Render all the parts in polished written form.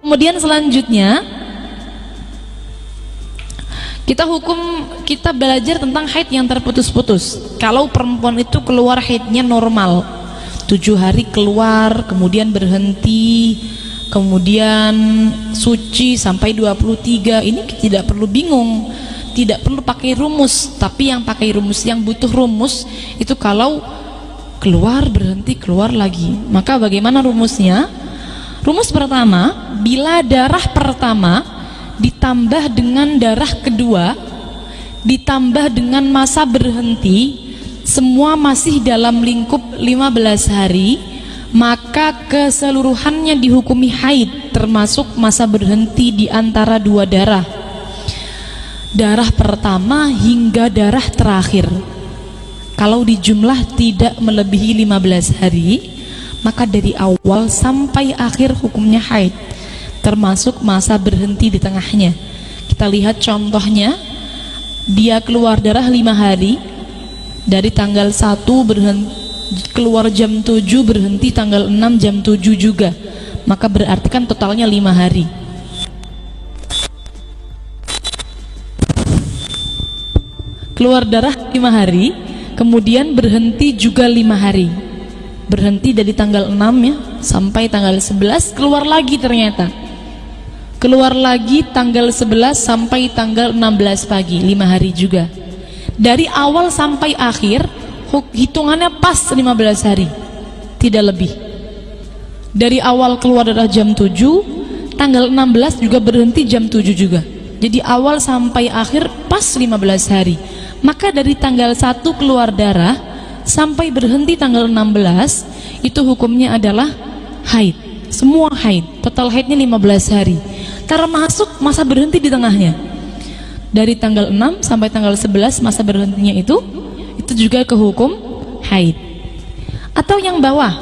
Kemudian selanjutnya kita belajar tentang haid yang terputus-putus. Kalau perempuan itu keluar haidnya normal 7 hari keluar, kemudian berhenti, kemudian suci sampai 23, ini tidak perlu bingung, tidak perlu pakai rumus. Tapi yang pakai rumus, yang butuh rumus itu kalau keluar berhenti keluar lagi. Maka bagaimana rumusnya? Rumus pertama, bila darah pertama ditambah dengan darah kedua ditambah dengan masa berhenti, semua masih dalam lingkup 15 hari, maka keseluruhannya dihukumi haid, termasuk masa berhenti di antara dua darah, darah pertama hingga darah terakhir. Kalau di jumlah tidak melebihi 15 hari, maka dari awal sampai akhir hukumnya haid, termasuk masa berhenti di tengahnya. Kita lihat contohnya, dia keluar darah 5 hari, dari tanggal 1 keluar jam 7, berhenti tanggal 6 jam 7 juga, maka berarti kan totalnya 5 hari. Keluar darah 5 hari, kemudian berhenti juga 5 hari, berhenti dari tanggal 6 ya sampai tanggal 11, keluar lagi ternyata, keluar lagi tanggal 11 sampai tanggal 16 pagi, 5 hari juga. Dari awal sampai akhir hitungannya pas 15 hari, tidak lebih. Dari awal keluar darah jam 7, tanggal 16 juga berhenti jam 7 juga. Jadi awal sampai akhir pas 15 hari. Maka dari tanggal 1 keluar darah sampai berhenti tanggal 16, itu hukumnya adalah haid. Semua haid, total haidnya 15 hari, termasuk masa berhenti di tengahnya. Dari tanggal 6 sampai tanggal 11 masa berhentinya itu juga kehukum haid. Atau yang bawah,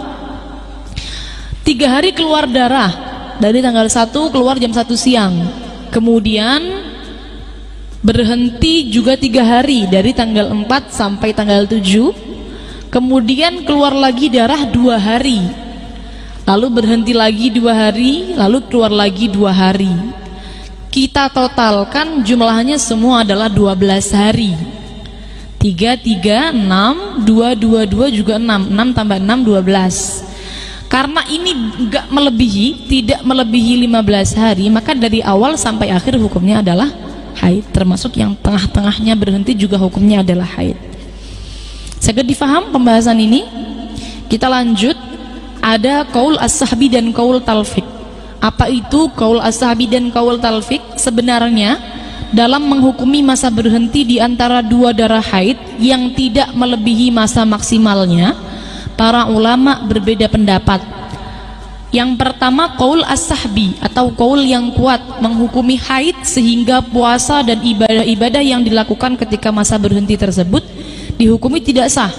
3 hari keluar darah, dari tanggal 1 keluar jam 1 siang, kemudian berhenti juga 3 hari, dari tanggal 4 sampai tanggal 7, kemudian keluar lagi darah 2 hari, lalu berhenti lagi 2 hari, lalu keluar lagi 2 hari. Kita totalkan jumlahnya semua adalah 12 hari. 3, 3, 6, 2, 2, 2 juga 6, 6 tambah 6, 12. Karena ini enggak melebihi, tidak melebihi 15 hari, maka dari awal sampai akhir hukumnya adalah haid, termasuk yang tengah-tengahnya berhenti juga hukumnya adalah haid. Segera difaham pembahasan ini? Kita lanjut. Ada qaul as-sahbi dan qaul talfiq. Apa itu qaul as-sahbi dan qaul talfiq? Sebenarnya dalam menghukumi masa berhenti di antara dua darah haid yang tidak melebihi masa maksimalnya, para ulama berbeda pendapat. Yang pertama qaul as-sahbi atau qaul yang kuat, menghukumi haid sehingga puasa dan ibadah-ibadah yang dilakukan ketika masa berhenti tersebut dihukumi tidak sah,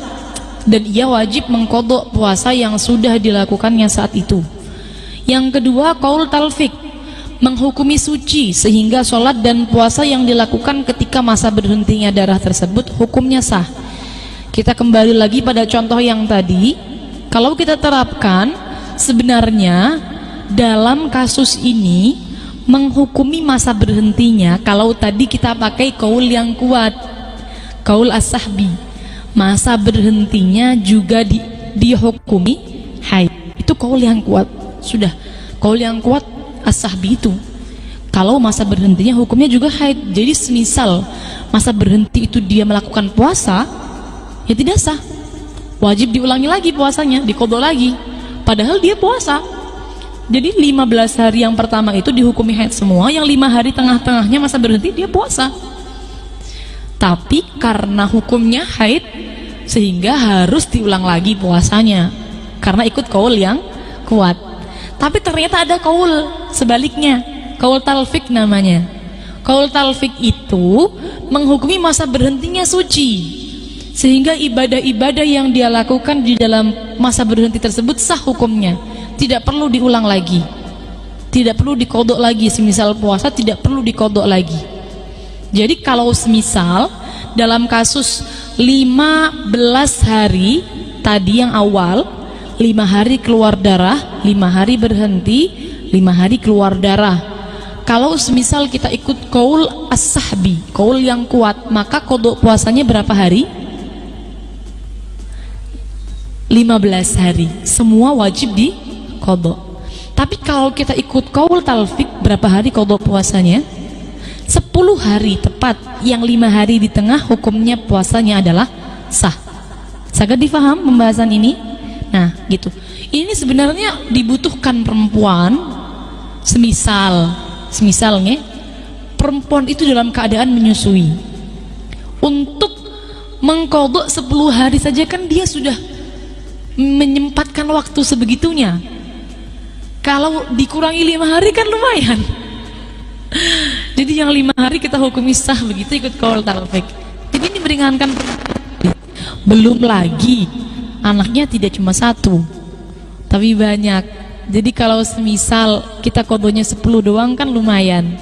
dan ia wajib mengqadha puasa yang sudah dilakukannya saat itu. Yang kedua qaul talfiq, menghukumi suci sehingga sholat dan puasa yang dilakukan ketika masa berhentinya darah tersebut hukumnya sah. Kita kembali lagi pada contoh yang tadi. Kalau kita terapkan, sebenarnya dalam kasus ini menghukumi masa berhentinya, kalau tadi kita pakai qaul yang kuat, qaul as-sahbi, masa berhentinya juga dihukumi haid. Itu qaul yang kuat. Sudah, qaul yang kuat as-sahbi itu. Kalau masa berhentinya hukumnya juga haid. Jadi semisal masa berhenti itu dia melakukan puasa, ya tidak sah, wajib diulangi lagi puasanya, diqadha lagi, padahal dia puasa. Jadi 15 hari yang pertama itu dihukumi haid semua, yang 5 hari tengah-tengahnya masa berhenti dia puasa. Tapi karena hukumnya haid sehingga harus diulang lagi puasanya, karena ikut qaul yang kuat. Tapi ternyata ada qaul sebaliknya, qaul talfiq namanya. Qaul talfiq itu menghukumi masa berhentinya suci, sehingga ibadah-ibadah yang dia lakukan di dalam masa berhenti tersebut sah hukumnya, tidak perlu diulang lagi, tidak perlu diqadha lagi. Semisal puasa tidak perlu diqadha lagi. Jadi kalau semisal dalam kasus 15 hari tadi yang awal, 5 hari keluar darah, 5 hari berhenti, 5 hari keluar darah. Kalau semisal kita ikut qaul as-sahbi, qaul yang kuat, maka qada puasanya berapa hari? 15 hari, semua wajib di qada. Tapi kalau kita ikut qaul talfik, berapa hari qada puasanya? 10 hari tepat, yang 5 hari di tengah hukumnya puasanya adalah sah. Sangat difaham pembahasan ini? Nah gitu, ini sebenarnya dibutuhkan perempuan, semisalnya perempuan itu dalam keadaan menyusui, untuk mengqadha 10 hari saja kan dia sudah menyempatkan waktu sebegitunya. Kalau dikurangi 5 hari kan lumayan. Jadi yang 5 hari kita hukumi sah, begitu ikut qaul talfik. Jadi ini meringankan. Belum lagi anaknya tidak cuma 1 tapi banyak. Jadi kalau semisal kita qadanya 10 doang kan lumayan.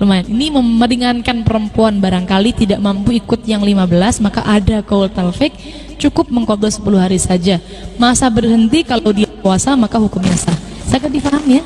Ini meringankan perempuan, barangkali tidak mampu ikut yang 15, maka ada qaul talfik, cukup mengqadha 10 hari saja. Masa berhenti kalau dia puasa maka hukumnya sah. Sangat difahami ya?